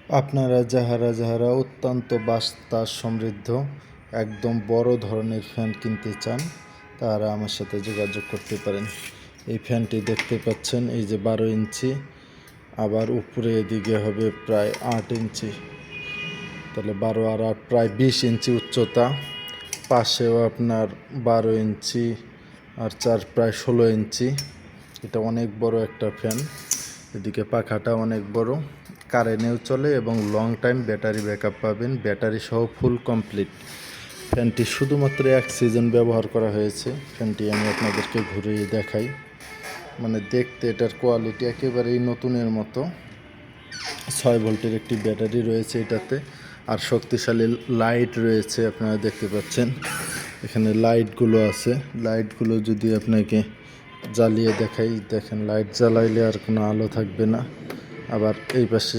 আপনারা যাহারা যাহারা অত্যন্ত বাতাস সমৃদ্ধ একদম বড় ধরনের ফ্যান কিনতে চান তারা আমার সাথে যোগাযোগ করতে পারেন। এই ফ্যানটি দেখতে পাচ্ছেন, এই যে 12 ইঞ্চি, আবার উপরে এদিকে হবে প্রায় 8 ইঞ্চি, তাহলে 12 আর 8 প্রায় 20 ইঞ্চি উচ্চতা। পাশেও আপনার 12 ইঞ্চি আর 4 প্রায় 16 ইঞ্চি। এটা অনেক বড় একটা ফ্যান। এদিকে পাখাটা অনেক বড়, কারেন্টেও চলে এবং লং টাইম ব্যাটারি ব্যাকআপ পাবেন, ব্যাটারি সহ ফুল কমপ্লিট। ফ্যানটি শুধুমাত্র 1 সিজন ব্যবহার করা হয়েছে। ফ্যানটি আমি আপনাদেরকে ঘুরিয়ে দেখাই, মানে দেখতে এটার কোয়ালিটি একেবারেই নতুনের মতো। 6 ভোল্টের একটি ব্যাটারি রয়েছে এটাতে, আর শক্তিশালী লাইট রয়েছে। আপনারা দেখতে পাচ্ছেন এখানে লাইটগুলো আছে। লাইটগুলো যদি আপনাকে জ্বালিয়ে দেখাই, দেখেন লাইট জ্বালাইলে আর কোনো আলো থাকবে না। আবার এই পাশে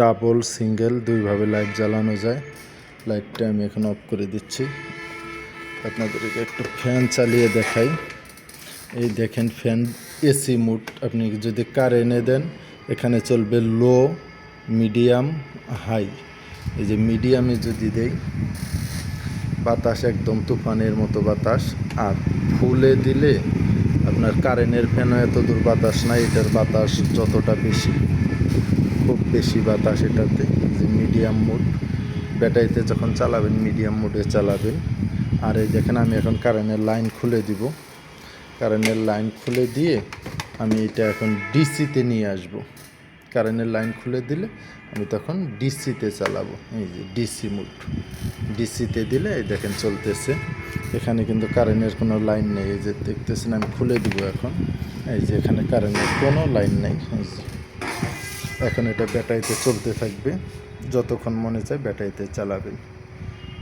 ডাবল সিঙ্গেল দুইভাবে লাইট জ্বালানো যায়। লাইটটা আমি এখন অফ করে দিচ্ছি, আপনাদেরকে একটু ফ্যান চালিয়ে দেখাই। এই দেখেন ফ্যান এসি মুড। আপনি যদি কারেন্টে দেন এখানে চলবে লো, মিডিয়াম, হাই। এই যে মিডিয়ামে যদি দেই, বাতাস একদম তুফানের মতো বাতাস। আর ফুলে দিলে আপনার কারেন্টের ফ্যানও এত দূর বাতাস নাই, এটার বাতাস যতটা বেশি, খুব বেশি বাতাস এটাতে। যে মিডিয়াম মুড, ব্যাটারিতে যখন চালাবেন মিডিয়াম মুডে চালাবেন। আর এই দেখেন আমি এখন কারেন্টের লাইন খুলে দিব। কারেন্টের লাইন খুলে দিয়ে আমি এটা এখন ডিসিতে নিয়ে আসব। কারেন্টের লাইন খুলে দিলে আমি তখন ডিসিতে চালাবো। এই যে ডিসি মুড, ডিসিতে দিলে এই দেখেন চলতেছে। এখানে কিন্তু কারেন্টের কোনো লাইন নেই। এই যে দেখতেছেন আমি খুলে দিব এখন। এই যে এখানে কারেন্টের কোনো লাইন নেই। এই যে এখন এটা ব্যাটারিতে চলতে থাকবে, যতক্ষণ মনে চায় ব্যাটারিতে চালাবেন।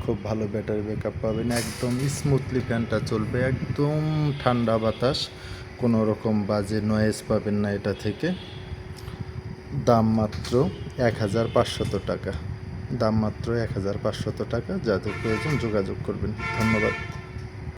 খুব ভালো ব্যাটারি ব্যাকআপ পাবেন, একদম স্মুথলি ফ্যানটা চলবে, একদম ঠান্ডা বাতাস, কোনো রকম বাজে নয়েজ পাবেন না এটা থেকে। দাম মাত্র 1500 টাকা। দাম মাত্র 1500 টাকা। যাদের প্রয়োজন যোগাযোগ করবেন। ধন্যবাদ।